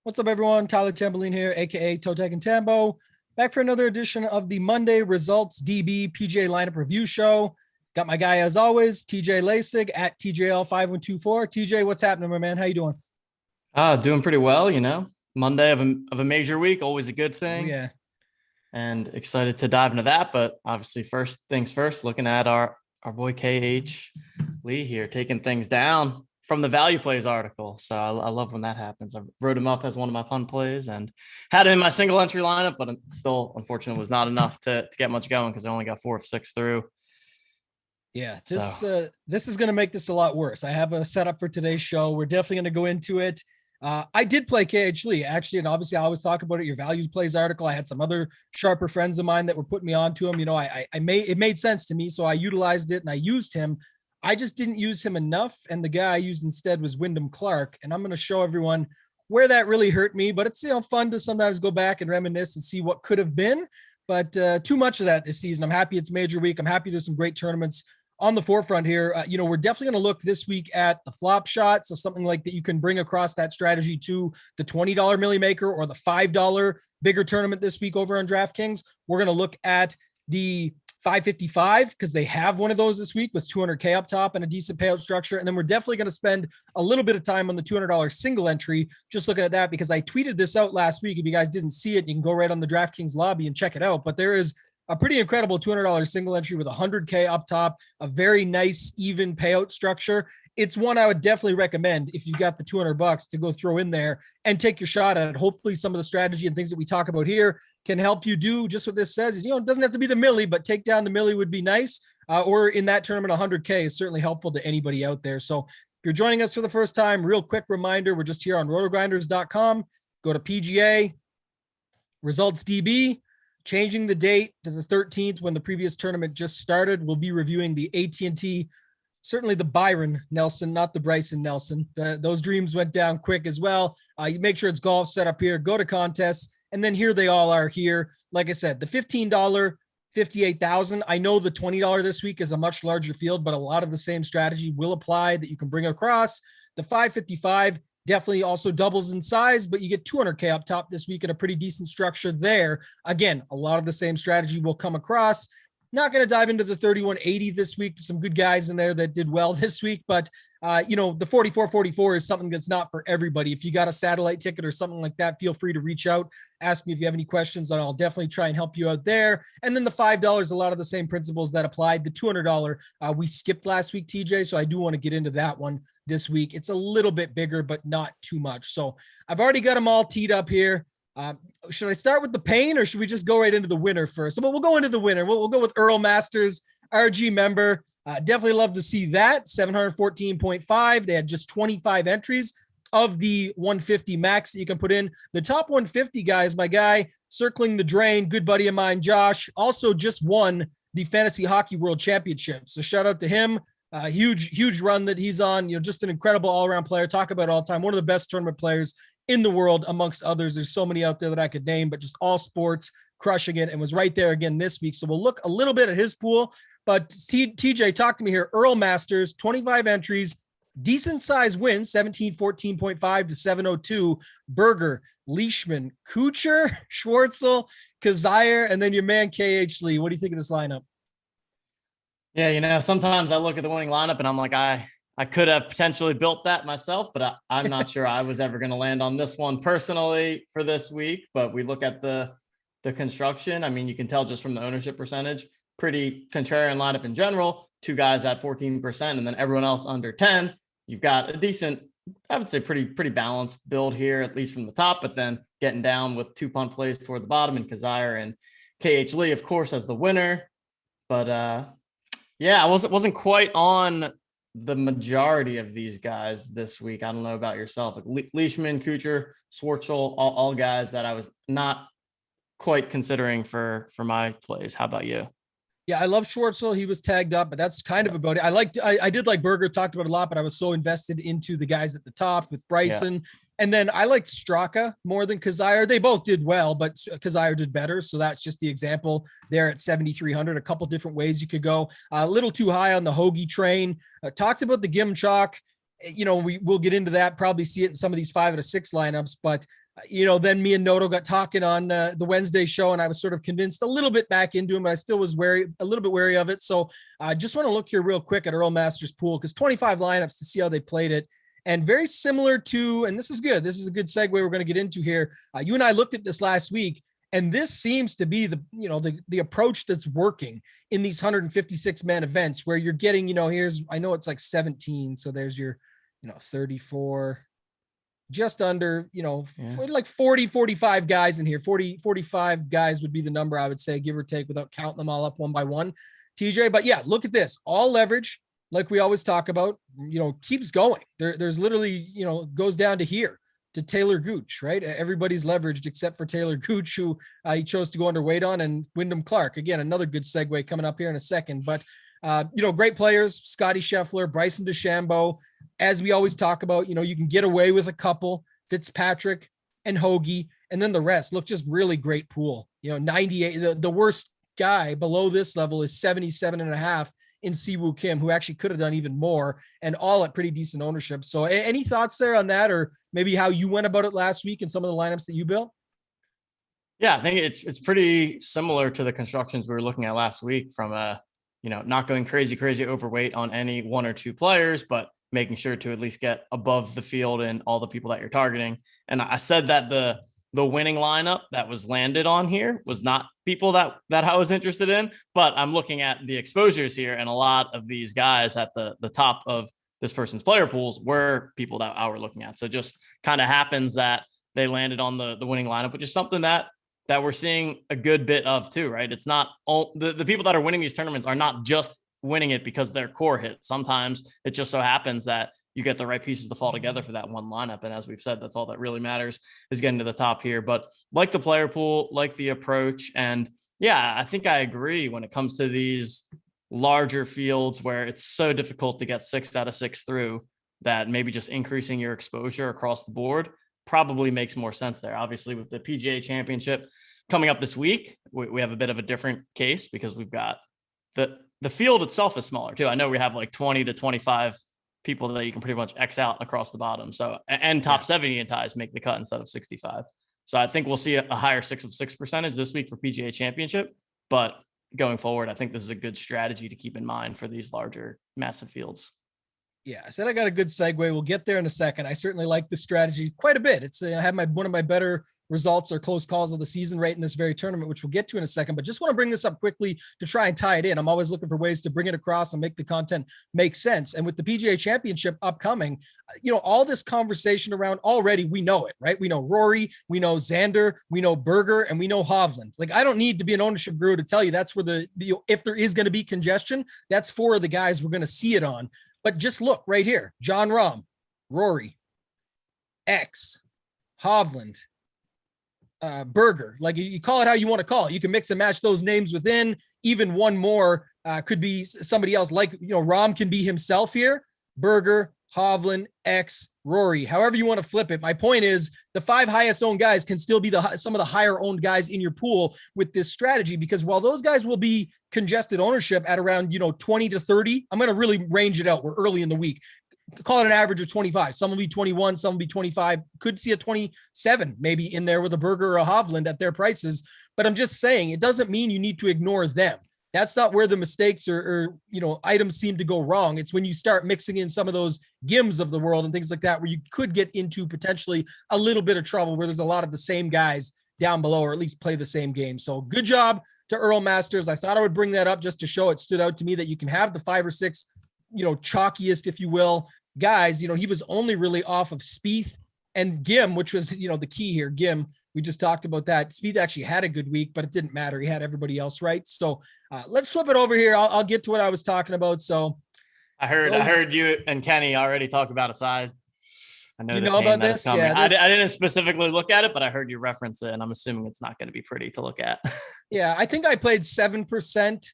What's up, everyone? Tyler Tamboline here, aka ToeTagginTambo, back for another edition of the Monday Resultsdb PGA lineup review show. Got my guy, as always, TJ Laessig at TJL5124. TJ, what's happening, my man? How you doing? Doing pretty well, Monday of a major week, always a good thing. Yeah. And excited to dive into that. But obviously, first things first, looking at our boy KH Lee here, taking things down from the value plays article. So I love when that happens. I wrote him up as one of my fun plays and had him in my single entry lineup, but still, unfortunately, was not enough to get much going because I only got 4 of 6 through. Yeah, this is going to make this a lot worse. I have a setup for today's show. We're definitely going to go into it. I did play KH Lee, actually, and obviously I always talk about it. Your values plays article. I had some other sharper friends of mine that were putting me onto him. It made sense to me, so I utilized it and I used him. I just didn't use him enough, and the guy I used instead was Wyndham Clark, and I'm going to show everyone where that really hurt me. But it's fun to sometimes go back and reminisce and see what could have been. But too much of that this season. I'm happy it's major week. I'm happy there's some great tournaments on the forefront here. We're definitely going to look this week at the flop shot. So something like that you can bring across that strategy to the $20 Millie Maker or the $5 bigger tournament this week over on DraftKings. We're going to look at the 555 because they have one of those this week with 200K up top and a decent payout structure. And then we're definitely going to spend a little bit of time on the $200 single entry, just looking at that because I tweeted this out last week. If you guys didn't see it, you can go right on the DraftKings lobby and check it out. But there is a pretty incredible $200 single entry with 100K up top, a very nice, even payout structure. It's one I would definitely recommend if you got the $200 to go throw in there and take your shot at it. Hopefully some of the strategy and things that we talk about here can help you do just what this says. It doesn't have to be the millie, but take down the millie would be nice. Or in that tournament, 100K is certainly helpful to anybody out there. So if you're joining us for the first time, real quick reminder, we're just here on Rotogrinders.com. Go to PGA, Resultsdb, changing the date to the 13th when the previous tournament just started. We'll be reviewing the At&T, certainly the Byron Nelson, not the Bryson Nelson. Those dreams went down quick as well. You make sure it's golf set up here, go to contests, and then here they all are here. Like I said, the $15, 58,000. I know the $20 this week is a much larger field, but a lot of the same strategy will apply that you can bring across. The 555 definitely also doubles in size, but you get 200K up top this week in a pretty decent structure there. Again, a lot of the same strategy will come across. Not going to dive into the 3180 this week. Some good guys in there that did well this week, but the 4444 is something that's not for everybody. If you got a satellite ticket or something like that, feel free to reach out. Ask me if you have any questions, and I'll definitely try and help you out there. And then the $5, a lot of the same principles that applied. The $200 we skipped last week, TJ, so I do want to get into that one this week. It's a little bit bigger, but not too much. So I've already got them all teed up here. Should I start with the pain or should we just go right into the winner first? So we'll go into the winner. We'll go with Earl Masters, RG member. Definitely love to see that. 714.5. They had just 25 entries of the 150 max that you can put in. The top 150 guys, my guy circling the drain, good buddy of mine, Josh, also just won the Fantasy Hockey World Championship. So shout out to him. Huge run that he's on. Just an incredible all-around player. Talk about all time. One of the best tournament players in the world amongst others. There's so many out there that I could name, but just all sports, crushing it, and was right there again this week. So we'll look a little bit at his pool. But TJ, talk to me here. Earl Masters, 25 entries, decent size wins, 1714.5 to 702. Berger, Leishman, Kuchar, Schwartzel, Kazire, and then your man KH Lee. What do you think of this lineup? Yeah, sometimes I look at the winning lineup and I'm like, I could have potentially built that myself, but I'm not sure I was ever going to land on this one personally for this week. But we look at the construction. I mean, you can tell just from the ownership percentage, pretty contrarian lineup in general. 2 guys at 14%, and then everyone else under 10. You've got a decent, I would say, pretty balanced build here, at least from the top. But then getting down with 2 punt plays toward the bottom, and Kazire and KH Lee, of course, as the winner. But I wasn't quite on the majority of these guys this week. I don't know about yourself. Like Leishman, Kuchar, Schwartzel, all guys that I was not quite considering for my plays. How about you? Yeah, I love Schwartzel. He was tagged up, but that's kind of about it. I did like Berger, talked about it a lot, but I was so invested into the guys at the top with Bryson. Yeah. And then I liked Straka more than Kazire. They both did well, but Kazire did better. So that's just the example there at 7,300. A couple different ways you could go. A little too high on the Hoagie train. Talked about the Gim Chalk. We'll get into that. Probably see it in some of these 5 out of 6 lineups, but Then me and Noto got talking on the Wednesday show, and I was sort of convinced a little bit back into him, but I still was a little bit wary of it. So I just want to look here real quick at Earl Masters pool, because 25 lineups to see how they played it. And very similar to, and this is good, this is a good segue we're going to get into here. You and I looked at this last week, and this seems to be the approach that's working in these 156 man events, where you're getting, I know it's like 17. So there's your, 34, just under, like 40, 45 guys in here. 40, 45 guys would be the number I would say, give or take, without counting them all up one by one, TJ. But yeah, look at this. All leverage, like we always talk about, keeps going. There's literally, goes down to here to Taylor Gooch, right? Everybody's leveraged except for Taylor Gooch, who he chose to go underweight on, and Wyndham Clark. Again, another good segue coming up here in a second. But, great players, Scotty Scheffler, Bryson DeChambeau. As we always talk about, you can get away with a couple, Fitzpatrick and Hoagie, and then the rest look just really great pool. 98, the worst guy below this level is 77.5 in Siwoo Kim, who actually could have done even more, and all at pretty decent ownership. So any thoughts there on that, or maybe how you went about it last week and some of the lineups that you built? Yeah, I think it's pretty similar to the constructions we were looking at last week, from not going crazy overweight on any one or two players, but making sure to at least get above the field and all the people that you're targeting. And I said that the winning lineup that was landed on here was not people that I was interested in, but I'm looking at the exposures here, and a lot of these guys at the top of this person's player pools were people that I were looking at. So just kind of happens that they landed on the winning lineup, which is something that we're seeing a good bit of too, right? It's not all the people that are winning these tournaments are not just winning it because their core hit. Sometimes it just so happens that you get the right pieces to fall together for that one lineup. And as we've said, that's all that really matters, is getting to the top here. But like the player pool, like the approach. And yeah, I think I agree when it comes to these larger fields where it's so difficult to get 6 out of 6 through, that maybe just increasing your exposure across the board probably makes more sense there. Obviously, with the PGA Championship coming up this week, we have a bit of a different case, because we've got the field itself is smaller too. I know we have like 20 to 25 people that you can pretty much X out across the bottom. So, and top 70 in ties make the cut instead of 65. So I think we'll see a higher 6 of 6 percentage this week for PGA Championship, but going forward, I think this is a good strategy to keep in mind for these larger, massive fields. Yeah, I said I got a good segue. We'll get there in a second. I certainly like the strategy quite a bit. It's I had one of my better results or close calls of the season right in this very tournament, which we'll get to in a second. But just want to bring this up quickly to try and tie it in. I'm always looking for ways to bring it across and make the content make sense. And with the PGA Championship upcoming, all this conversation around, already we know it, right? We know Rory, we know Xander, we know Berger, and we know Hovland. Like, I don't need to be an ownership guru to tell you that's where if there is going to be congestion, that's 4 of the guys we're going to see it on. But just look right here: John Rahm, Rory, X, Hovland, Berger. Like, you call it how you want to call it. You can mix and match those names within. Even one more could be somebody else. Like, Rahm can be himself here. Berger, Hovland, X, Rory. However you want to flip it. My point is, the 5 highest owned guys can still be some of the higher owned guys in your pool with this strategy, because while those guys will be congested ownership at around 20 to 30, I'm going to really range it out. We're early in the week. Call it an average of 25. Some will be 21, some will be 25. Could see a 27 maybe in there with a Berger or a Hovland at their prices. But I'm just saying, it doesn't mean you need to ignore them. That's not where the mistakes or items seem to go wrong. It's when you start mixing in some of those Gims of the world and things like that, where you could get into potentially a little bit of trouble, where there's a lot of the same guys down below, or at least play the same game. So good job to Earl Masters. I thought I would bring that up just to show it stood out to me that you can have the 5 or 6, chalkiest, if you will, guys. He was only really off of Spieth and Gim, which was, the key here. Gim, we just talked about that. Spieth actually had a good week, but it didn't matter. He had everybody else right. So let's flip it over here. I'll get to what I was talking about. So I heard you and Kenny already talk about it. So I know, about this. Yeah, I didn't specifically look at it, but I heard you reference it, and I'm assuming it's not going to be pretty to look at. Yeah, I think I played 7%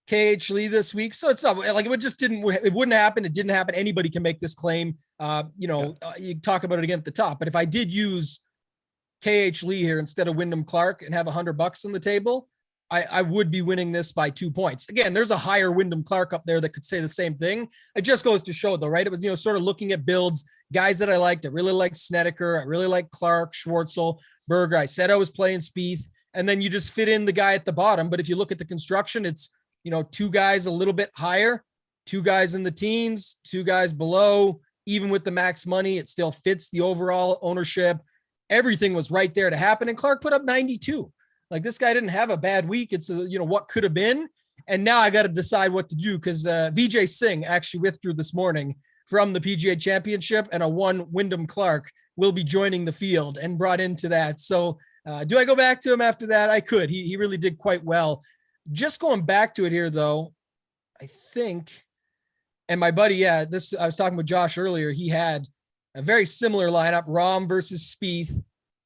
KH Lee this week. So it's not like it wouldn't happen. It didn't happen. Anybody can make this claim. You talk about it again at the top, but if I did use KH Lee here instead of Wyndham Clark and have $100 on the table, I would be winning this by 2 points. Again, there's a higher Wyndham Clark up there that could say the same thing. It just goes to show though, right? It was, sort of looking at builds, guys that I liked. I really liked Snedeker. I really liked Clark, Schwartzel, Berger. I said I was playing Spieth, and then you just fit in the guy at the bottom. But if you look at the construction, it's, 2 guys a little bit higher, 2 guys in the teens, 2 guys below. Even with the max money, it still fits the overall ownership. Everything was right there to happen. And Clark put up 92. Like, this guy didn't have a bad week. It's what could have been. And now I got to decide what to do, because Vijay Singh actually withdrew this morning from the PGA Championship, and a one Wyndham Clark will be joining the field and brought into that. So do I go back to him after that? I could. He really did quite well. Just going back to it here, though, I think, and my buddy, I was talking with Josh earlier, he had a very similar lineup: Rahm versus Spieth,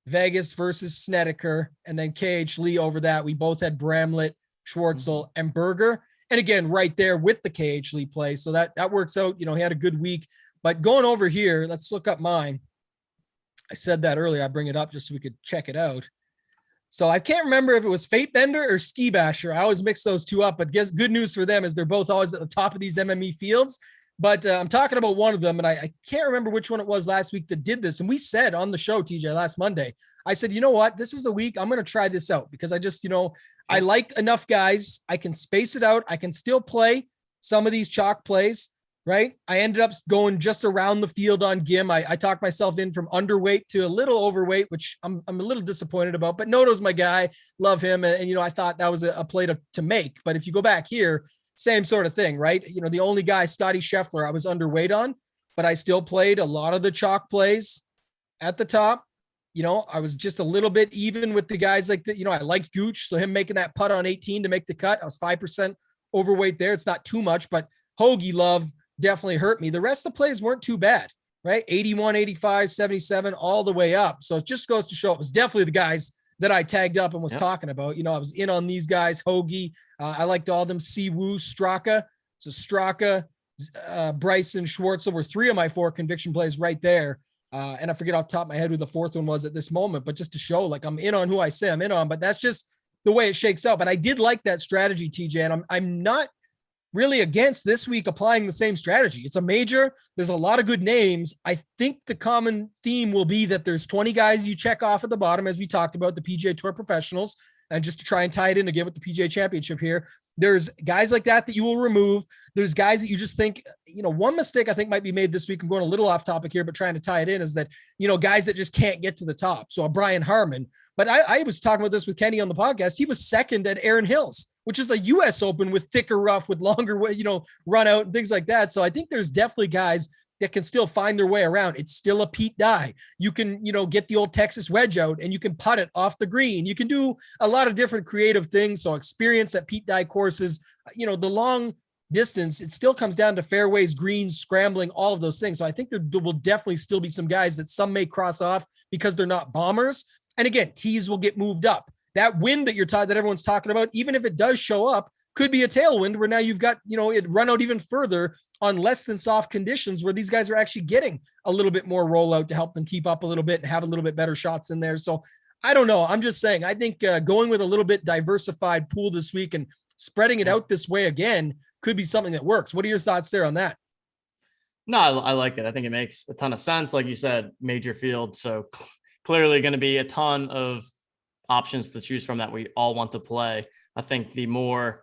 Vegas versus Snedeker, and then KH Lee over that. We both had Bramlett, Schwartzel, and Berger. And again, right there with the KH Lee play. So that works out. He had a good week. But going over here, let's look up mine. I said that earlier. I bring it up just so we could check it out. So I can't remember if it was Fate Bender or Ski Basher. I always mix those two up, but good news for them is they're both always at the top of these MME fields. But I'm talking about one of them, and I can't remember which one it was last week that did this. And we said on the show, TJ, last Monday, I said, you know what? This is the week I'm going to try this out, because I just, I like enough guys. I can space it out. I can still play some of these chalk plays, right? I ended up going just around the field on Gim. I talked myself in from underweight to a little overweight, which I'm a little disappointed about. But Noto's my guy. Love him. And I thought that was a play to make. But if you go back here, same sort of thing, right? The only guy, Scotty Scheffler, I was underweight on, but I still played a lot of the chalk plays at the top. I was just a little bit even with the guys like that. I liked Gooch, so him making that putt on 18 to make the cut, I was 5% overweight there. It's not too much, but Hoagie love definitely hurt me. The rest of the plays weren't too bad, right? 81, 85, 77, all the way up. So it just goes to show it was definitely the guys that I tagged up and was talking about. I was in on these guys, Hoagie. I liked all of them. Siwoo, Straka. So Straka, Bryson, Schwartzel were 3 of my 4 conviction plays right there. And I forget off the top of my head who the 4th one was at this moment, but just to show, like, I'm in on who I say I'm in on, but that's just the way it shakes out. But I did like that strategy, TJ, and I'm not really against this week applying the same strategy. It's a major. There's a lot of good names. I think the common theme will be that there's 20 guys you check off at the bottom, as we talked about, the PGA Tour professionals, and just to try and tie it in again with the PGA Championship here. There's guys like that you will remove. There's guys that you just think, one mistake I think might be made this week. I'm going a little off topic here, but trying to tie it in, is that, guys that just can't get to the top. So a Brian Harmon, but I was talking about this with Kenny on the podcast. He was second at Erin Hills, which is a US Open with thicker rough, with longer, run out and things like that. So I think there's definitely guys that can still find their way around. It's still a Pete Dye. You can, get the old Texas wedge out and you can putt it off the green. You can do a lot of different creative things. So experience at Pete Dye courses, the long distance, it still comes down to fairways, greens, scrambling, all of those things. So I think there will definitely still be some guys that some may cross off because they're not bombers. And again, tees will get moved up. That wind that that everyone's talking about, even if it does show up, could be a tailwind where now you've got, it run out even further on less than soft conditions, where these guys are actually getting a little bit more rollout to help them keep up a little bit and have a little bit better shots in there. So I don't know. I'm just saying, I think going with a little bit diversified pool this week and spreading it out this way again could be something that works. What are your thoughts there on that? No, I like it. I think it makes a ton of sense. Like you said, major field. So clearly going to be a ton of options to choose from that we all want to play. I think the more,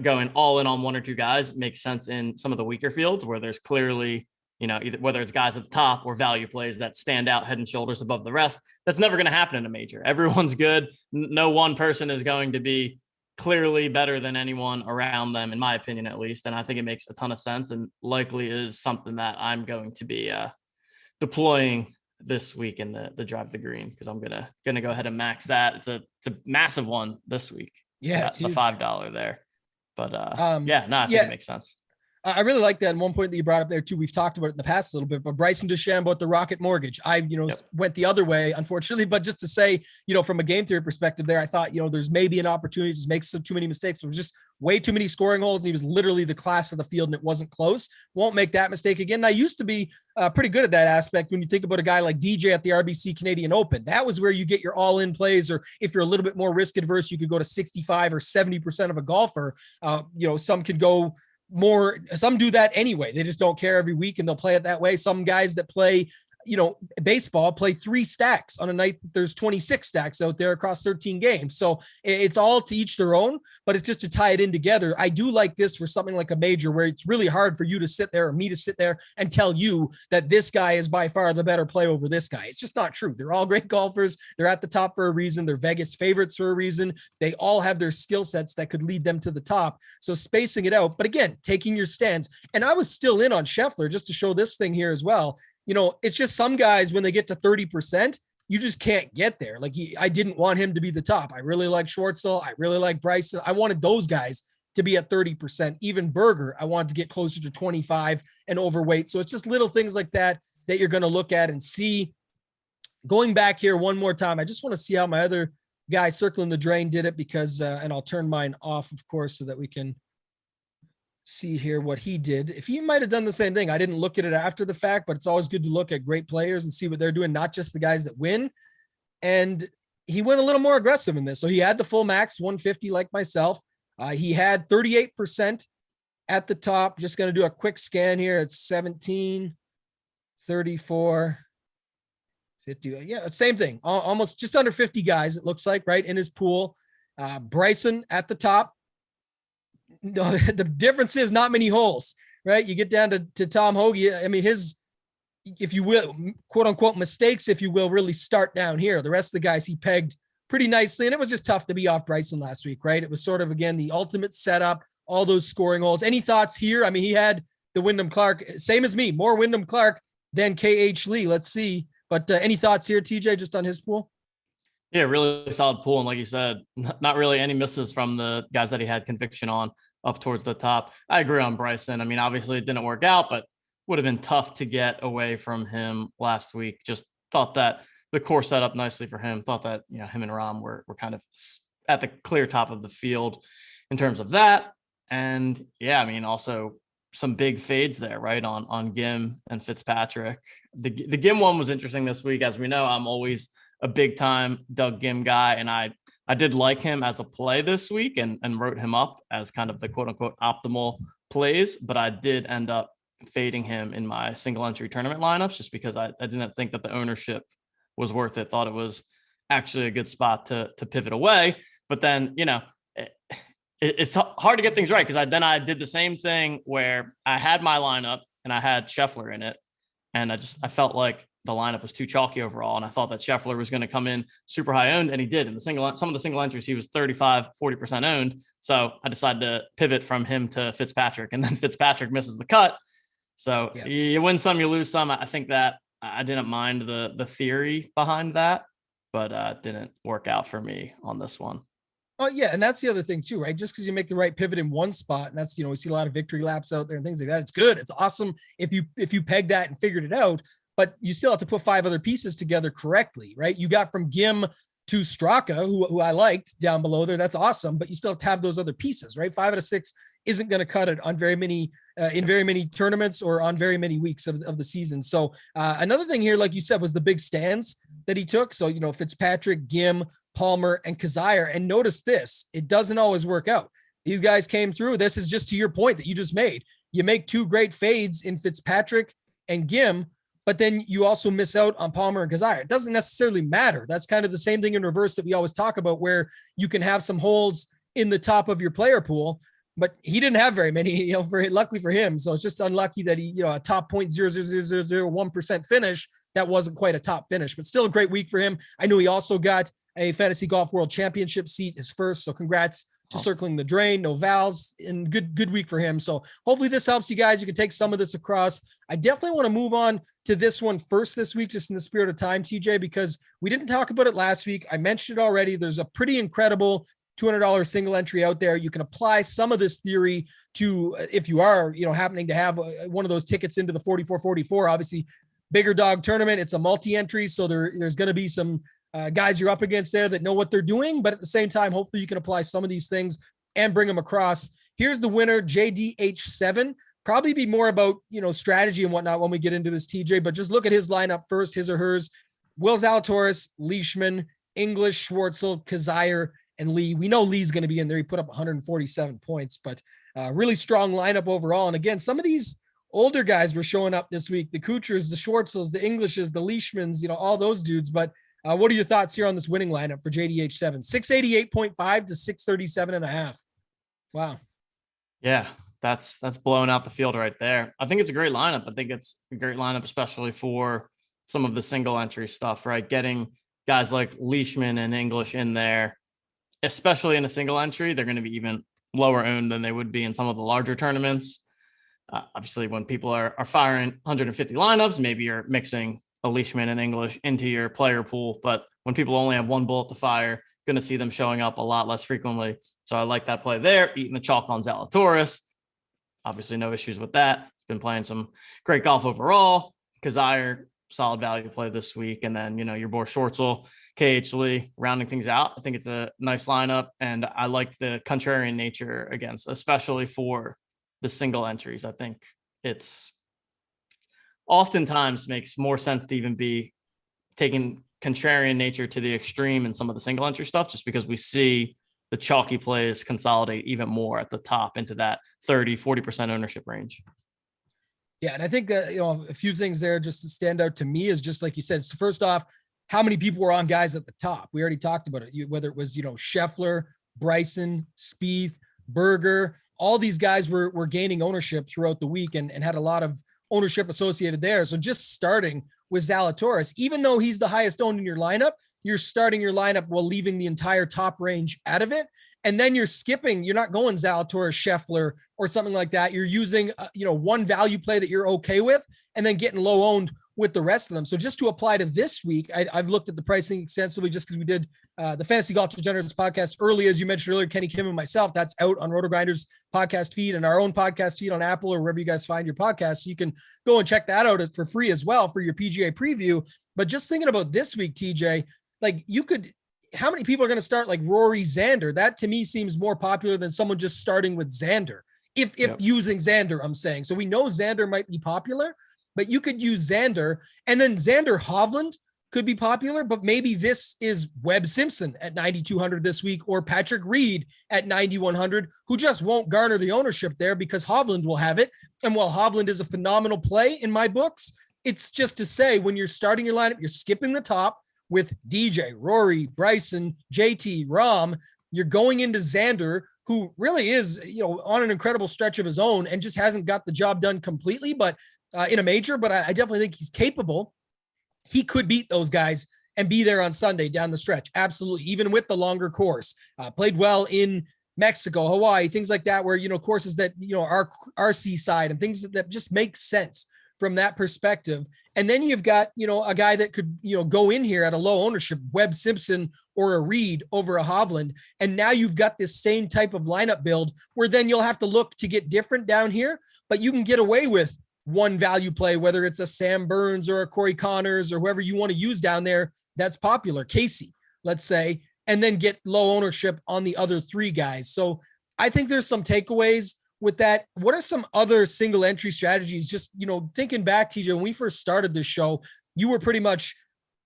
going all in on 1 or 2 guys makes sense in some of the weaker fields where there's clearly, either whether it's guys at the top or value plays that stand out head and shoulders above the rest. That's never going to happen in a major. Everyone's good. No one person is going to be clearly better than anyone around them, in my opinion, at least. And I think it makes a ton of sense and likely is something that I'm going to be deploying this week in the drive the green, because I'm gonna go ahead and max that. It's a massive one this week. Yeah, that's the $5 there. But I think it makes sense. I really like that. And one point that you brought up there too, we've talked about it in the past a little bit, but Bryson DeChambeau at the Rocket Mortgage, I, went the other way, unfortunately, but just to say, from a game theory perspective there, I thought, there's maybe an opportunity to just make too many mistakes, but it was just way too many scoring holes. And he was literally the class of the field and it wasn't close. Won't make that mistake again. And I used to be pretty good at that aspect. When you think about a guy like DJ at the RBC Canadian Open, that was where you get your all in plays, or if you're a little bit more risk adverse, you could go to 65 or 70% of a golfer. Some could go more, some do that anyway. They just don't care every week and they'll play it that way. Some guys that play, baseball play 3 stacks on a night. There's 26 stacks out there across 13 games. So it's all to each their own, but it's just to tie it in together. I do like this for something like a major where it's really hard for you to sit there or me to sit there and tell you that this guy is by far the better play over this guy. It's just not true. They're all great golfers. They're at the top for a reason. They're Vegas favorites for a reason. They all have their skill sets that could lead them to the top. So spacing it out, but again, taking your stance. And I was still in on Scheffler just to show this thing here as well. It's just some guys, when they get to 30%, you just can't get there. Like I didn't want him to be the top. I really like Schwartzel. I really like Bryson. I wanted those guys to be at 30%. Even Berger, I wanted to get closer to 25 and overweight. So it's just little things like that you're going to look at and see. Going back here one more time, I just want to see how my other guy circling the drain did it because, and I'll turn mine off, of course, so that we can see here what he did. If he might have done the same thing, I didn't look at it after the fact, but it's always good to look at great players and see what they're doing, not just the guys that win. And he went a little more aggressive in this. So he had the full max 150 like myself. He had 38% at the top. Just going to do a quick scan here. It's 17, 34, 50. Yeah, same thing. Almost just under 50 guys, it looks like, right, in his pool. Bryson at the top. No, the difference is not many holes, right? You get down to Tom Hoge. I mean, his, if you will, quote unquote mistakes, if you will, really start down here. The rest of the guys he pegged pretty nicely. And it was just tough to be off Bryson last week, right? It was sort of, again, the ultimate setup, all those scoring holes. Any thoughts here? I mean, he had the Wyndham Clark, same as me, more Wyndham Clark than KH Lee. Let's see. But any thoughts here, TJ, just on his pool? Yeah, really solid pool. And like you said, not really any misses from the guys that he had conviction on up towards the top. I agree on Bryson. I mean, obviously it didn't work out, but would have been tough to get away from him last week. Just thought that the course set up nicely for him. Thought that, him and Rahm were kind of at the clear top of the field in terms of that. And yeah, I mean, also some big fades there, right? On Gim and Fitzpatrick. The Gim one was interesting this week. As we know, I'm always a big time Doug Gim guy. And I did like him as a play this week and wrote him up as kind of the quote unquote optimal plays, but I did end up fading him in my single entry tournament lineups just because I didn't think that the ownership was worth it. Thought it was actually a good spot to pivot away. But then, it's hard to get things right because I did the same thing where I had my lineup and I had Scheffler in it. And I felt like the lineup was too chalky overall. And I thought that Scheffler was going to come in super high owned, and he did. In some of the single entries, he was 35-40% owned. So I decided to pivot from him to Fitzpatrick, and then Fitzpatrick misses the cut. So yeah. You win some, you lose some. I think that I didn't mind the theory behind that, but it didn't work out for me on this one. Oh yeah. And that's the other thing too, right? Just because you make the right pivot in one spot, and that's, we see a lot of victory laps out there and things like that. It's good. It's awesome if you peg that and figured it out, but you still have to put 5 other pieces together correctly, right? You got from Gim to Straka, who I liked down below there. That's awesome, but you still have to have those other pieces, right? 5 out of 6 isn't going to cut it on very many, in very many tournaments or on very many weeks of the season. So another thing here, like you said, was the big stands that he took. So, Fitzpatrick, Gim, Palmer, and Kazire. And notice this, it doesn't always work out. These guys came through. This is just to your point that you just made. You make 2 great fades in Fitzpatrick and Gim, but then you also miss out on Palmer and Kazire. It doesn't necessarily matter. That's kind of the same thing in reverse that we always talk about, where you can have some holes in the top of your player pool, but he didn't have very many, very luckily for him. So it's just unlucky that he, a top 0.00001% finish. That wasn't quite a top finish, but still a great week for him. I knew he also got a Fantasy Golf World Championship seat, his first. So congrats to circling the drain, no vowels, and good week for him. So hopefully this helps you guys. You can take some of this across. I definitely want to move on to this one first this week, just in the spirit of time, TJ, because we didn't talk about it last week. I mentioned it already. There's a pretty incredible $200 single entry out there. You can apply some of this theory to, if you are, happening to have one of those tickets into the 44-44, obviously bigger dog tournament. It's a multi-entry. So there's going to be some guys you're up against there that know what they're doing, but at the same time, hopefully you can apply some of these things and bring them across. Here's the winner, JDH7. Probably be more about, strategy and whatnot when we get into this, TJ, but just look at his lineup first, his or hers. Will Zalatoris, Leishman, English, Schwartzel, Kazire, and Lee. We know Lee's going to be in there. He put up 147 points, but really strong lineup overall. And again, some of these older guys were showing up this week, the Kuchers, the Schwartzels, the Englishes, the Leishmans, all those dudes. But what are your thoughts here on this winning lineup for JDH7? 688.5 to 637.5. Wow. Yeah, that's blowing out the field right there. I think it's a great lineup. I think it's a great lineup, especially for some of the single entry stuff, right? Getting guys like Leishman and English in there, especially in a single entry, they're going to be even lower owned than they would be in some of the larger tournaments. Obviously, when people are firing 150 lineups, maybe you're mixing a Leishman and English into your player pool. But when people only have one bullet to fire, going to see them showing up a lot less frequently. So I like that play there. Eating the chalk on Zalatoris. Obviously, no issues with that. He's been playing some great golf overall. Kazire, solid value play this week. And then, your boy Schwartzel, KH Lee, rounding things out. I think it's a nice lineup. And I like the contrarian nature against, especially for the single entries. I think it's oftentimes makes more sense to even be taking contrarian nature to the extreme in some of the single entry stuff, just because we see the chalky plays consolidate even more at the top into that 30-40% ownership range. Yeah. And I think that, a few things there just to stand out to me is just like you said, so first off, how many people were on guys at the top? We already talked about it, whether it was, Scheffler, Bryson, Spieth, Berger, all these guys were gaining ownership throughout the week and had a lot of ownership associated there. So just starting with Zalatoris, even though he's the highest owned in your lineup, you're starting your lineup while leaving the entire top range out of it. And then you're not going Zalatoris, Scheffler, or something like that. You're using, one value play that you're okay with, and then getting low owned with the rest of them. So just to apply to this week, I've looked at the pricing extensively just because we did the Fantasy Golf Degenerates podcast early, as you mentioned earlier, Kenny Kim and myself. That's out on Rotogrinders podcast feed and our own podcast feed on Apple or wherever you guys find your podcasts. So you can go and check that out for free as well for your PGA preview. But just thinking about this week, TJ, how many people are going to start like Rory Xander? That to me seems more popular than someone just starting with Xander. If using Xander, I'm saying. So we know Xander might be popular, but you could use Xander, and then Xander Hovland could be popular, but maybe this is Webb Simpson at 9,200 this week, or Patrick Reed at 9,100, who just won't garner the ownership there because Hovland will have it. And while Hovland is a phenomenal play in my books, it's just to say when you're starting your lineup, you're skipping the top with DJ, Rory, Bryson, JT, Rahm. You're going into Xander, who really is, on an incredible stretch of his own and just hasn't got the job done completely, but in a major, but I definitely think he's capable. He could beat those guys and be there on Sunday down the stretch. Absolutely. Even with the longer course, played well in Mexico, Hawaii, things like that, where, courses that, are seaside and things that just make sense from that perspective. And then you've got, a guy that could, go in here at a low ownership, Webb Simpson or a Reed over a Hovland. And now you've got this same type of lineup build where then you'll have to look to get different down here, but you can get away with one value play, whether it's a Sam Burns or a Corey Connors or whoever you want to use down there that's popular, Casey, let's say, and then get low ownership on the other three guys. So I think there's some takeaways with that. What are some other single entry strategies? Just, thinking back, TJ, when we first started this show, you were pretty much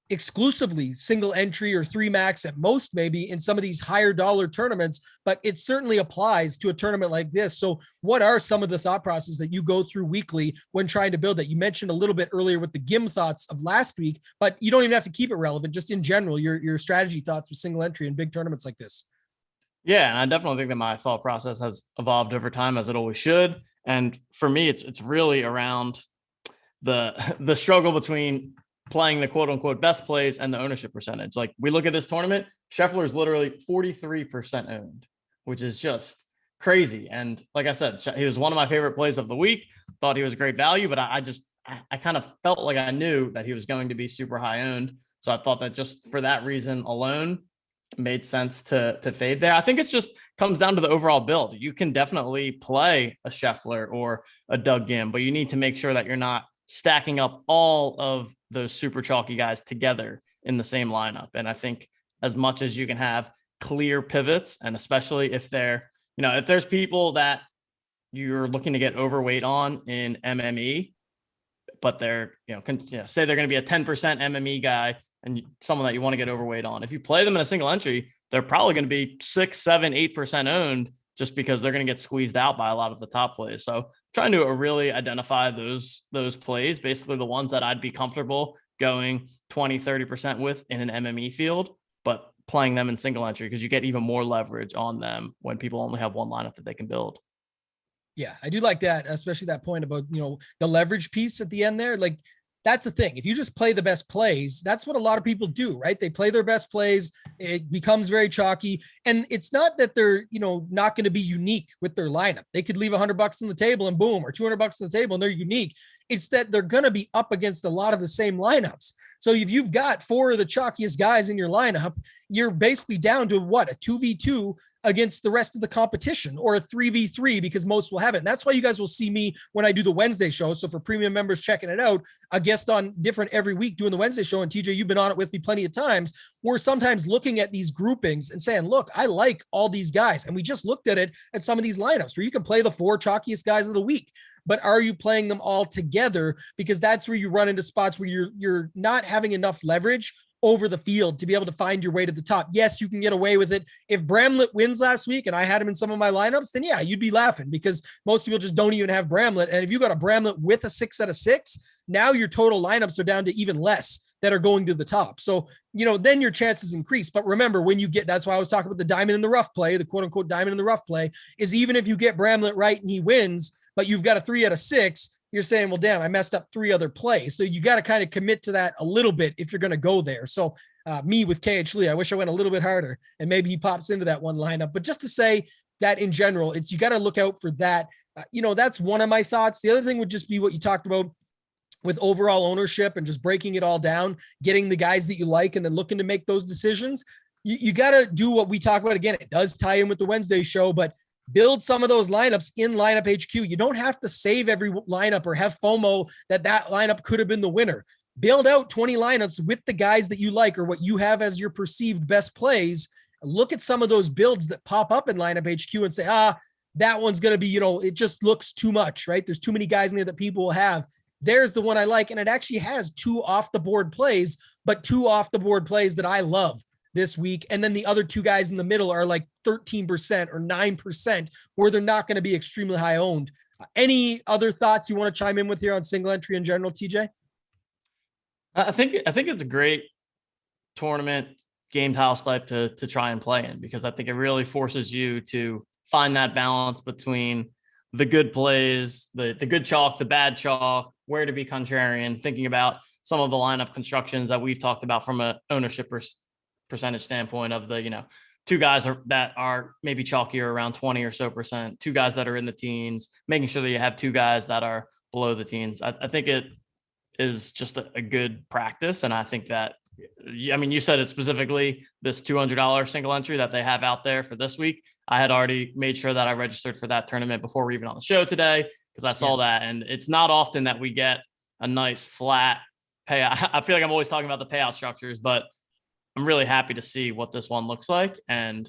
exclusively single entry or three max at most, maybe in some of these higher dollar tournaments, but it certainly applies to a tournament like this. So what are some of the thought processes that you go through weekly when trying to build that? You mentioned a little bit earlier with the GIM thoughts of last week, but you don't even have to keep it relevant. Just in general, your strategy thoughts with single entry in big tournaments like this. Yeah, and I definitely think that my thought process has evolved over time, as it always should. And for me, it's really around the struggle between playing the quote unquote best plays and the ownership percentage. Like, we look at this tournament, Scheffler is literally 43% owned, which is just crazy. And like I said, he was one of my favorite plays of the week. Thought he was great value, but I kind of felt like I knew that he was going to be super high owned. So I thought that just for that reason alone, made sense to fade there. I think it's just comes down to the overall build. You can definitely play a Scheffler or a Doug Gim, but you need to make sure that you're not stacking up all of those super chalky guys together in the same lineup. And I think as much as you can have clear pivots, and especially if they're, if there's people that you're looking to get overweight on in MME, but they're, say they're going to be a 10% MME guy and someone that you want to get overweight on. If you play them in a single entry, they're probably going to be 6, 7, 8% owned just because they're going to get squeezed out by a lot of the top plays. So trying to really identify those plays, basically the ones that I'd be comfortable going 20, 30% with in an MME field, but playing them in single entry because you get even more leverage on them when people only have one lineup that they can build. Yeah, I do like that, especially that point about, the leverage piece at the end there. Like, that's the thing. If you just play the best plays, that's what a lot of people do, right? They play their best plays. It becomes very chalky. And it's not that they're, not going to be unique with their lineup. They could leave $100 on the table and boom, or $200 on the table and they're unique. It's that they're going to be up against a lot of the same lineups. So if you've got 4 of the chalkiest guys in your lineup, you're basically down to what, a 2v2 against the rest of the competition, or a 3v3 because most will have it. And that's why you guys will see me when I do the Wednesday show. So for premium members checking it out, a guest on different every week doing the Wednesday show. And TJ, you've been on it with me plenty of times. We're sometimes looking at these groupings and saying, look, I like all these guys. And we just looked at it at some of these lineups where you can play the 4 chalkiest guys of the week, but are you playing them all together? Because that's where you run into spots where you're not having enough leverage over the field to be able to find your way to the top. Yes, you can get away with it. If Bramlett wins last week and I had him in some of my lineups, then yeah, you'd be laughing because most people just don't even have Bramlett. And if you got a Bramlett with a 6 out of 6, now your total lineups are down to even less that are going to the top. So, then your chances increase. But remember, when you get, that's why I was talking about the diamond in the rough play, the quote unquote diamond in the rough play, is even if you get Bramlett right and he wins, but you've got a 3 out of 6, you're saying, well, damn, I messed up 3 other plays. So you got to kind of commit to that a little bit if you're going to go there. So me with KH Lee, I wish I went a little bit harder and maybe he pops into that one lineup. But just to say that in general, you got to look out for that. That's one of my thoughts. The other thing would just be what you talked about with overall ownership and just breaking it all down, getting the guys that you like and then looking to make those decisions. You got to do what we talk about. Again, it does tie in with the Wednesday show, but build some of those lineups in Lineup HQ. You don't have to save every lineup or have FOMO that lineup could have been the winner. Build out 20 lineups with the guys that you like or what you have as your perceived best plays. Look at some of those builds that pop up in Lineup HQ and say, that one's going to be, it just looks too much, right? There's too many guys in there that people will have. There's the one I like. And it actually has 2 off the board plays, but 2 off the board plays that I love this week. And then the other 2 guys in the middle are like 13% or 9% where they're not going to be extremely high owned. Any other thoughts you want to chime in with here on single entry in general, TJ? I think it's a great tournament game house type to try and play in, because I think it really forces you to find that balance between the good plays, the good chalk, the bad chalk, where to be contrarian, thinking about some of the lineup constructions that we've talked about from a ownership percentage standpoint of the, 2 guys that are maybe chalkier around 20 or so percent, 2 guys that are in the teens, making sure that you have 2 guys that are below the teens. I think it is just a good practice. And I think that, you said it specifically, this $200 single entry that they have out there for this week. I had already made sure that I registered for that tournament before we're even on the show today, because I saw that. And it's not often that we get a nice flat payout. I feel like I'm always talking about the payout structures, but I'm really happy to see what this one looks like. And,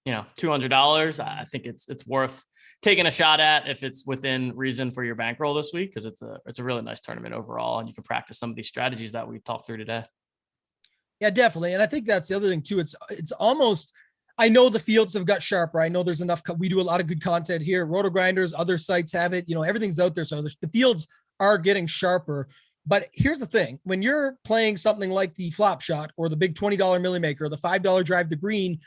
$200, I think it's worth taking a shot at if it's within reason for your bankroll this week, because it's a really nice tournament overall. And you can practice some of these strategies that we talked through today. Yeah, definitely. And I think that's the other thing too. It's almost, I know the fields have got sharper. I know there's enough. We do a lot of good content here. Rotogrinders, other sites have it, everything's out there. So the fields are getting sharper. But here's the thing. When you're playing something like the flop shot or the big $20 Millie Maker or the $5 drive to green,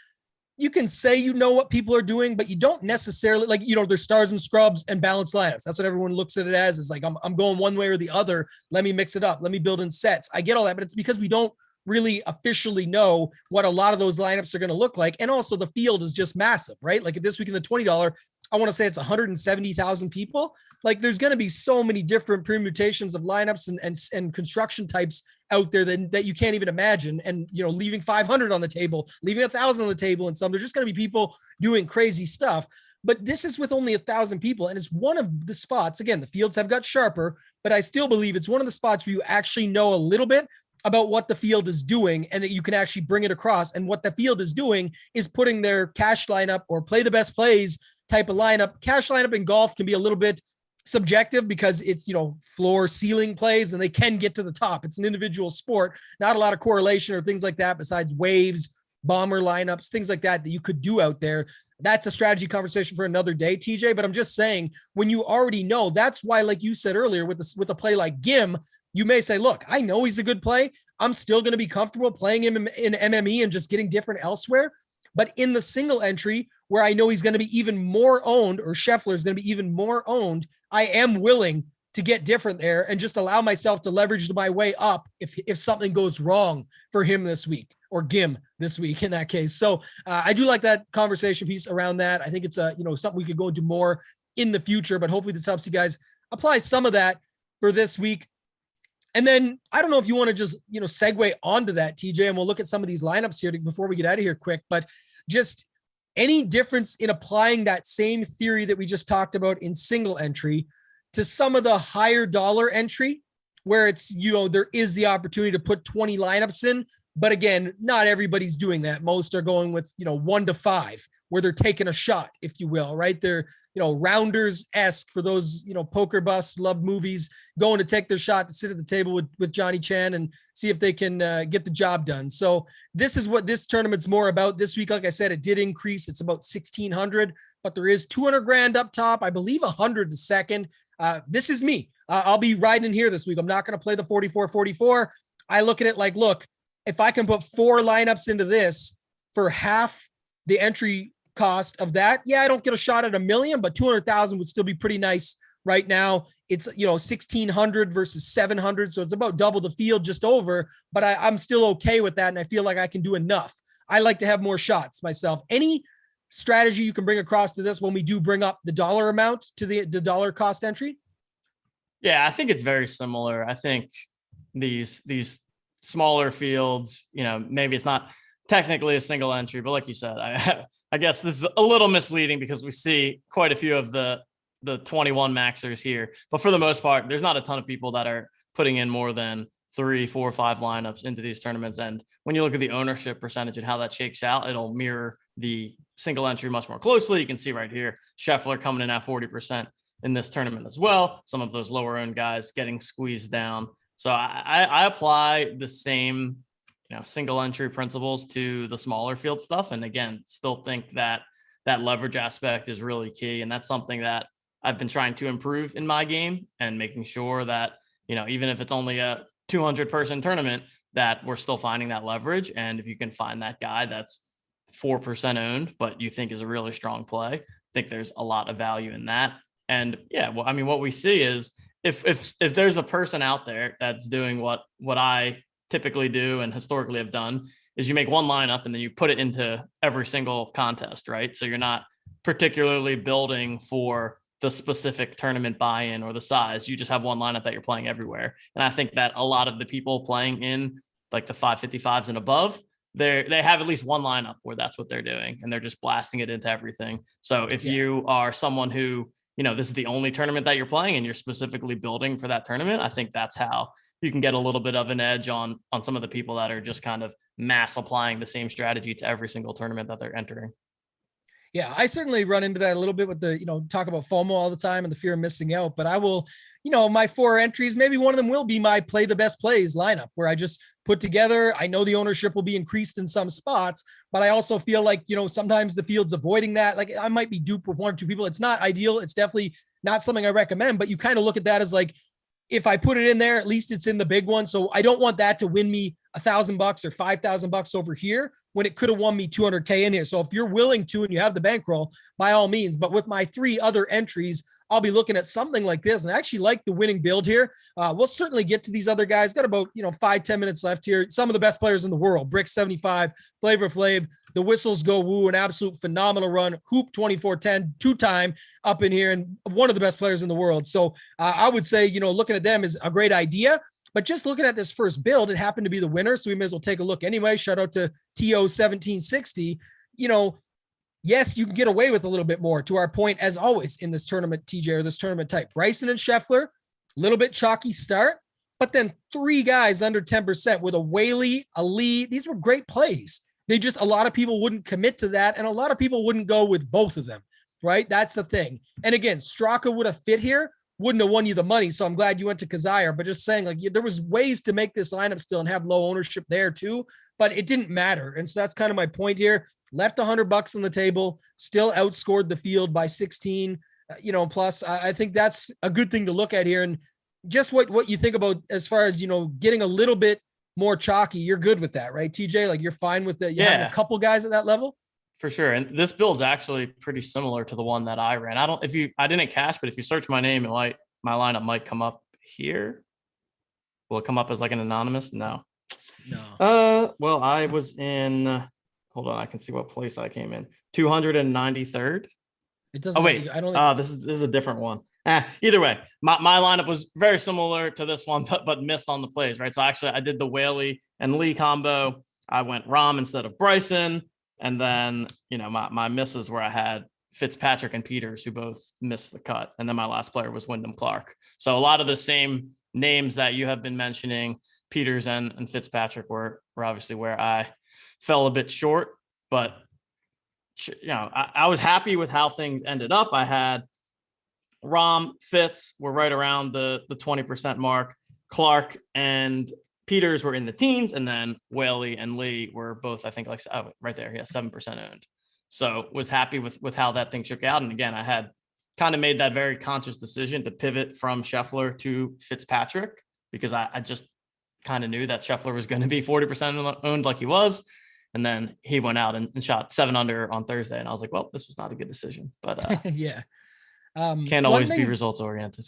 you can say what people are doing, but you don't necessarily there's stars and scrubs and balanced lineups. That's what everyone looks at it as, is like, I'm going one way or the other. Let me mix it up. Let me build in sets. I get all that, but it's because we don't really officially know what a lot of those lineups are going to look like. And also the field is just massive, right? Like this week in the $20, I want to say it's 170,000 people. Like there's going to be so many different permutations of lineups and construction types out there that you can't even imagine. And, you know, leaving 500 on the table, leaving 1,000 on the table, and some, there's just going to be people doing crazy stuff. But this is with only 1,000 people. And it's one of the spots, again, the fields have got sharper, but I still believe it's one of the spots where you actually know a little bit about what the field is doing and that you can actually bring it across. And what the field is doing is putting their cash lineup or play the best plays type of lineup. Cash lineup in golf can be a little bit subjective because it's, you know, floor ceiling plays and they can get to the top. It's an individual sport, not a lot of correlation or things like that besides waves, bomber lineups, things like that you could do out there. That's a strategy conversation for another day, TJ. But I'm just saying, when you already know, that's why, like you said earlier, with a play like Gim, you may say, look, I know he's a good play. I'm still going to be comfortable playing him in MME and just getting different elsewhere. But in the single entry, where I know he's going to be even more owned, or Scheffler is going to be even more owned, I am willing to get different there and just allow myself to leverage my way up if something goes wrong for him this week, or Gim this week in that case. So I do like that conversation piece around that. I think it's something we could go into more in the future, but hopefully this helps you guys apply some of that for this week. And then I don't know if you want to just, segue onto that, TJ, and we'll look at some of these lineups here before we get out of here quick, but just any difference in applying that same theory that we just talked about in single entry to some of the higher dollar entry where it's, there is the opportunity to put 20 lineups in. But again, not everybody's doing that. Most are going with, 1 to 5, where they're taking a shot, if you will, right? They're, Rounders-esque for those, poker buffs, love movies, going to take their shot to sit at the table with Johnny Chan and see if they can get the job done. So this is what this tournament's more about. This week, like I said, it did increase. It's about 1,600, but there is 200 grand up top. I believe 100 to second. This is me. I'll be riding in here this week. I'm not going to play the 44-44. I look at it like, look, if I can put 4 lineups into this for half the entry cost of that, yeah, I don't get a shot at $1 million, but 200,000 would still be pretty nice right now. It's, 1,600 versus 700. So it's about double the field, just over, but I'm still okay with that. And I feel like I can do enough. I like to have more shots myself. Any strategy you can bring across to this when we do bring up the dollar amount to the dollar cost entry? Yeah, I think it's very similar. I think these smaller fields, maybe it's not technically a single entry, but like you said, I guess this is a little misleading because we see quite a few of the 21 maxers here, but for the most part, there's not a ton of people that are putting in more than 3, 4, 5 lineups into these tournaments. And when you look at the ownership percentage and how that shakes out, it'll mirror the single entry much more closely. You can see right here, Scheffler coming in at 40% in this tournament as well. Some of those lower owned guys getting squeezed down. So I apply the same, single entry principles to the smaller field stuff. And again, still think that leverage aspect is really key. And that's something that I've been trying to improve in my game, and making sure that, even if it's only a 200 person tournament, that we're still finding that leverage. And if you can find that guy that's 4% owned, but you think is a really strong play, I think there's a lot of value in that. And yeah, well, I mean, what we see is if there's a person out there that's doing what I typically do and historically have done, is you make one lineup and then you put it into every single contest, right? So you're not particularly building for the specific tournament buy-in or the size. You just have one lineup that you're playing everywhere. And I think that a lot of the people playing in like the 555s and above, they have at least one lineup where that's what they're doing, and they're just blasting it into everything. So if you are someone who, this is the only tournament that you're playing and you're specifically building for that tournament, I think that's how you can get a little bit of an edge on some of the people that are just kind of mass applying the same strategy to every single tournament that they're entering. Yeah, I certainly run into that a little bit with the, talk about FOMO all the time and the fear of missing out, but I will, my 4 entries, maybe one of them will be my play the best plays lineup, where I just put together, I know the ownership will be increased in some spots, but I also feel like, sometimes the field's avoiding that. Like I might be duped with 1 or 2 people. It's not ideal. It's definitely not something I recommend, but you kind of look at that as like, if I put it in there, at least it's in the big one. So I don't want that to win me $1,000 or $5,000 over here when it could have won me 200K in here. So if you're willing to, and you have the bankroll, by all means, but with my 3 other entries, I'll be looking at something like this. And I actually like the winning build here. We'll certainly get to these other guys. Got about, 5-10 minutes left here. Some of the best players in the world: Brick 75, Flavor Flav, the Whistles Go Woo, an absolute phenomenal run. Hoop 2410, 2-time up in here, and one of the best players in the world. So I would say, looking at them is a great idea. But just looking at this first build, it happened to be the winner, so we may as well take a look anyway. Shout out to TO1760. Yes, you can get away with a little bit more, to our point, as always, in this tournament, TJ, or this tournament type. Bryson and Scheffler, a little bit chalky start, but then 3 guys under 10% with a Whaley, a Lee. These were great plays. A lot of people wouldn't commit to that, and a lot of people wouldn't go with both of them, right? That's the thing. And again, Straka would have fit here, wouldn't have won you the money, so I'm glad you went to Kazire, but just saying, there was ways to make this lineup still and have low ownership there too, but it didn't matter. And so that's kind of my point here. Left $100 on the table, still outscored the field by 16, plus. I think that's a good thing to look at here. And just what you think about as far as, getting a little bit more chalky, you're good with that, right, TJ? Like, you're fine with having a couple guys at that level? For sure. And this build's actually pretty similar to the one that I ran. I didn't cash, but if you search my name, my lineup might come up here. Will it come up as like an anonymous? No. Well, I was in, hold on, I can see what place I came in. 293rd. It doesn't. Oh, wait. This is a different one. Either way, my lineup was very similar to this one, but missed on the plays, right? So actually, I did the Whaley and Lee combo. I went Rahm instead of Bryson. And then, my misses where I had Fitzpatrick and Peters, who both missed the cut. And then my last player was Wyndham Clark. So a lot of the same names that you have been mentioning, Peters and Fitzpatrick, were obviously where I fell a bit short. But, I was happy with how things ended up. I had Rahm, Fitz were right around the 20% mark. Clark and Peters were in the teens, and then Whaley and Lee were both, I think, right there. Yeah, 7% owned. So was happy with how that thing shook out. And again, I had kind of made that very conscious decision to pivot from Scheffler to Fitzpatrick, because I just kind of knew that Scheffler was going to be 40% owned like he was. And then he went out and shot 7 under on Thursday. And I was like, well, this was not a good decision. But yeah. Can't always be results oriented.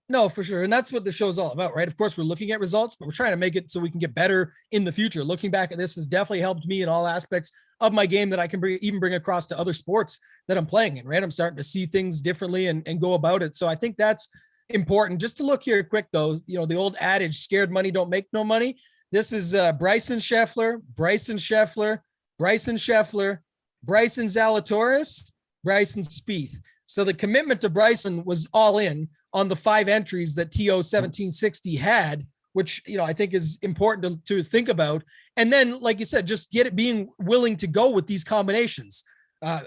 No, for sure. And that's what the show's all about, right? Of course, we're looking at results, but we're trying to make it so we can get better in the future. Looking back at this has definitely helped me in all aspects of my game that I can bring across to other sports that I'm playing in, right? I'm starting to see things differently and go about it. So I think that's important. Just to look here quick, though, the old adage, scared money don't make no money. This is Bryson Scheffler, Bryson Scheffler, Bryson Scheffler, Bryson Zalatoris, Bryson Spieth. So the commitment to Bryson was all in on the 5 entries that TO 1760 had, which, I think is important to think about. And then, like you said, just being willing to go with these combinations.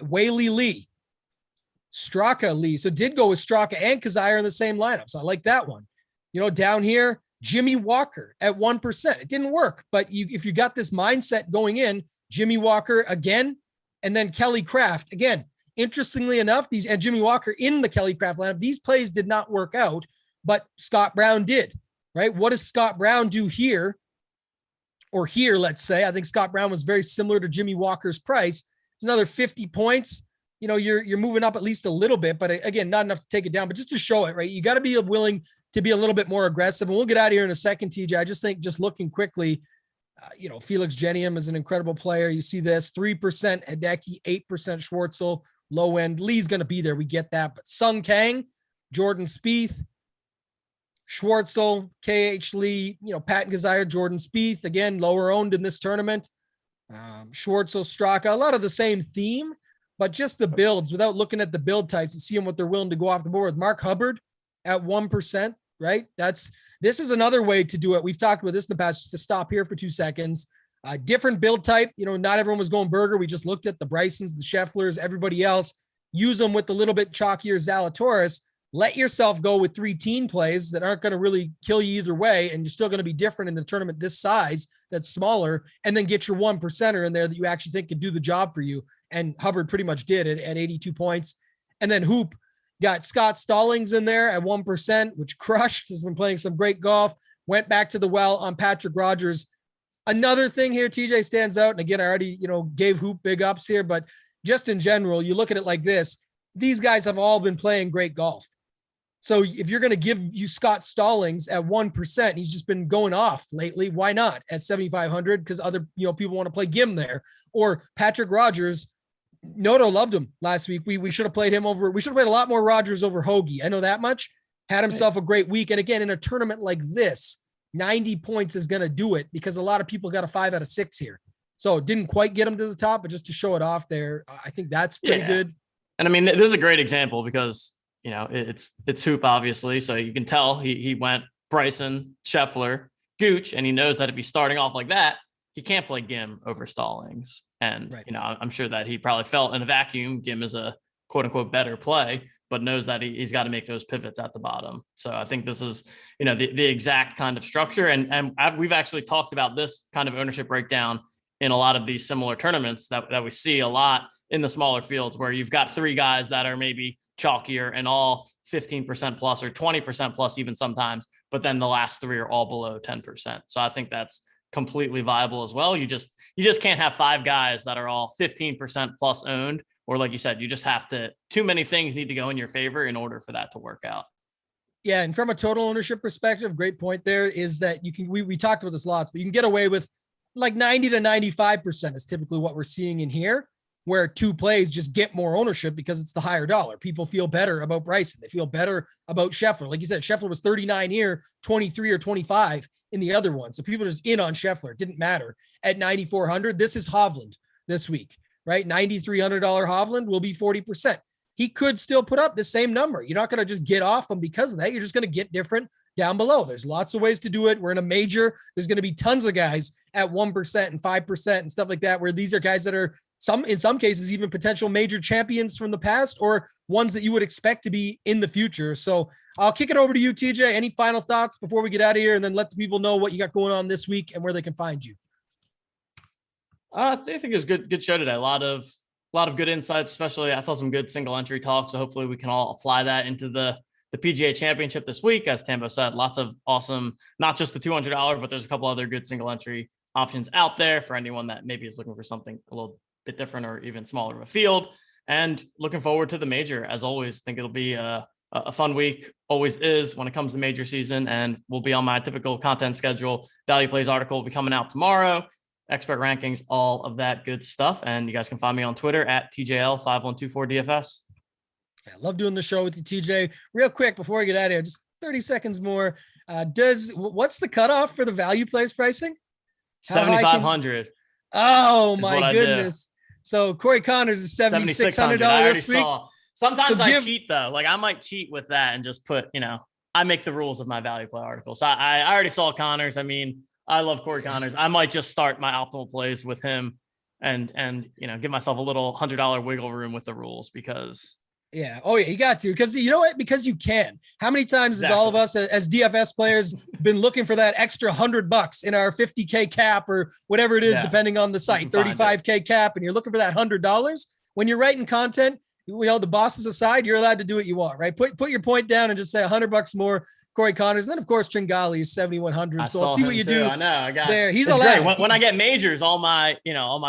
Whaley Lee, Straka Lee. So did go with Straka and Kazire in the same lineup. So I like that one. Down here, Jimmy Walker at 1%. It didn't work, but if you got this mindset going in, Jimmy Walker again, and then Kelly Craft again. Interestingly enough, and Jimmy Walker in the Kelly Craft lineup, these plays did not work out, but Scott Brown did, right? What does Scott Brown do here? Or here, let's say. I think Scott Brown was very similar to Jimmy Walker's price. It's another 50 points. You're moving up at least a little bit, but again, not enough to take it down, but just to show it, right? You got to be willing to be a little bit more aggressive. And we'll get out of here in a second, TJ. I just think, just looking quickly, Felix Genium is an incredible player. You see this 3% Hideki, 8% Schwartzel. Low end. Lee's going to be there. We get that. But Sung Kang, Jordan Spieth, Schwartzel, KH Lee, Patton Kazire, Jordan Spieth, again, lower owned in this tournament. Schwartzel, Straka, a lot of the same theme, but just the builds without looking at the build types and seeing what they're willing to go off the board. Mark Hubbard at 1%, right? This is another way to do it. We've talked about this in the past, just to stop here for 2 seconds. Different build type. Not everyone was going burger. We just looked at the Brysons, the Schefflers, everybody else. Use them with a little bit chalkier Zalatoris. Let yourself go with 3 teen plays that aren't going to really kill you either way, and you're still going to be different in the tournament this size that's smaller, and then get your 1%er in there that you actually think could do the job for you. And Hubbard pretty much did it at 82 points. And then Hoop got Scott Stallings in there at 1%, which crushed. Has been playing some great golf. Went back to the well on Patrick Rogers. Another thing here, TJ stands out. And again, I already, gave Hoop big ups here, but just in general, you look at it like this. These guys have all been playing great golf. So if you're going to give you Scott Stallings at 1%, he's just been going off lately. Why not at 7,500? Because other, people want to play Gim there. Or Patrick Rogers. Noto loved him last week. We should have played him over. We should have played a lot more Rogers over Hoagie. I know that much. Had himself a great week. And again, in a tournament like this, 90 points is going to do it because a lot of people got a 5 out of 6 here. So didn't quite get him to the top, but just to show it off there, I think that's pretty good. And I mean, this is a great example because, it's Hoop, obviously. So you can tell he went Bryson, Scheffler, Gooch, and he knows that if he's starting off like that, he can't play Gim over Stallings. And, I'm sure that he probably felt in a vacuum, Gim is a quote unquote better play, but knows that he's got to make those pivots at the bottom. So I think this is, the exact kind of structure. And we've actually talked about this kind of ownership breakdown in a lot of these similar tournaments that we see a lot in the smaller fields where you've got 3 guys that are maybe chalkier and all 15% plus or 20% plus even sometimes, but then the last 3 are all below 10%. So I think that's completely viable as well. You just can't have 5 guys that are all 15% plus owned, or like you said, you just have to, too many things need to go in your favor in order for that to work out. Yeah. And from a total ownership perspective, great point there is that we talked about this lots, but you can get away with like 90 to 95% is typically what we're seeing in here, where 2 plays just get more ownership because it's the higher dollar. People feel better about Bryson. They feel better about Scheffler. Like you said, Scheffler was 39 here, 23 or 25 in the other one. So people are just in on Scheffler. It didn't matter. At 9,400, this is Hovland this week, right? $9,300 Hovland will be 40%. He could still put up the same number. You're not going to just get off him because of that. You're just going to get different down below. There's lots of ways to do it. We're in a major. There's going to be tons of guys at 1% and 5% and stuff like that, where these are guys that are in some cases, even potential major champions from the past or ones that you would expect to be in the future. So I'll kick it over to you, TJ. Any final thoughts before we get out of here, and then let the people know what you got going on this week and where they can find you? I think it was good show today. A lot of good insights, especially I thought some good single entry talk. So hopefully we can all apply that into the PGA Championship this week. As Tambo said, lots of awesome, not just the $200, but there's a couple other good single entry options out there for anyone that maybe is looking for something a little bit different or even smaller of a field. And looking forward to the major. As always, think it'll be a fun week. Always is when it comes to major season, and we'll be on my typical content schedule. Value Plays article will be coming out tomorrow. Expert rankings, all of that good stuff. And you guys can find me on Twitter at TJL5124DFS. I love doing the show with you, TJ. Real quick before we get out of here, just 30 seconds more. What's the cutoff for the Value Plays pricing? 7,500. Oh my goodness. So Corey Connors is $7,600 this week. Sometimes I cheat though. Like I might cheat with that and just put, I make the rules of my Value Play article. So I already saw Connors. I mean, I love Corey Connors. I might just start my optimal plays with him and give myself a little $100 wiggle room with the rules because. Yeah. Oh yeah. You got to, because you know what? Because you can. How many times has all of us as DFS players been looking for that extra $100 in our 50K cap or whatever it is, depending on the site, 35K cap, and you're looking for that $100 when you're writing content, the bosses aside, you're allowed to do what you want, right? Put your point down and just say $100 more. Corey Connors, and then of course Tringali is 7,100. So I'll see what you do. I know. I got there. He's allowed. Great. When I get majors, all my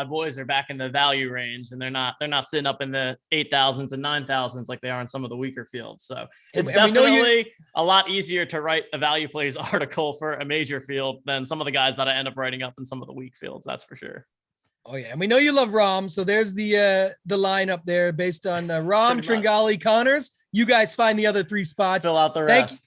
boys are back in the value range, and they're not sitting up in the 8,000s and 9,000s like they are in some of the weaker fields. So it's definitely a lot easier to write a Value Plays article for a major field than some of the guys that I end up writing up in some of the weak fields. That's for sure. Oh yeah, and we know you love Rom, so there's the line up there based on Rom, Tringali, Connors. You guys find the other 3 spots. Fill out the rest.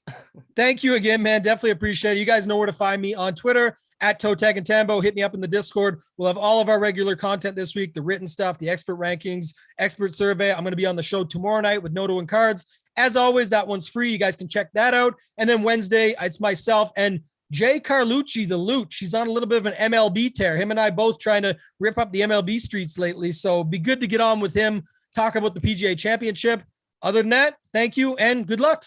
Thank you again, man. Definitely appreciate it. You guys know where to find me on Twitter at ToeTagginTambo. Hit me up in the Discord. We'll have all of our regular content this week, the written stuff, the expert rankings, expert survey. I'm going to be on the show tomorrow night with Noto and Cards. As always, that one's free. You guys can check that out. And then Wednesday, it's myself and Jay Carlucci, the Looch. He's on a little bit of an MLB tear. Him and I both trying to rip up the MLB streets lately. So be good to get on with him, talk about the PGA Championship. Other than that, thank you and good luck.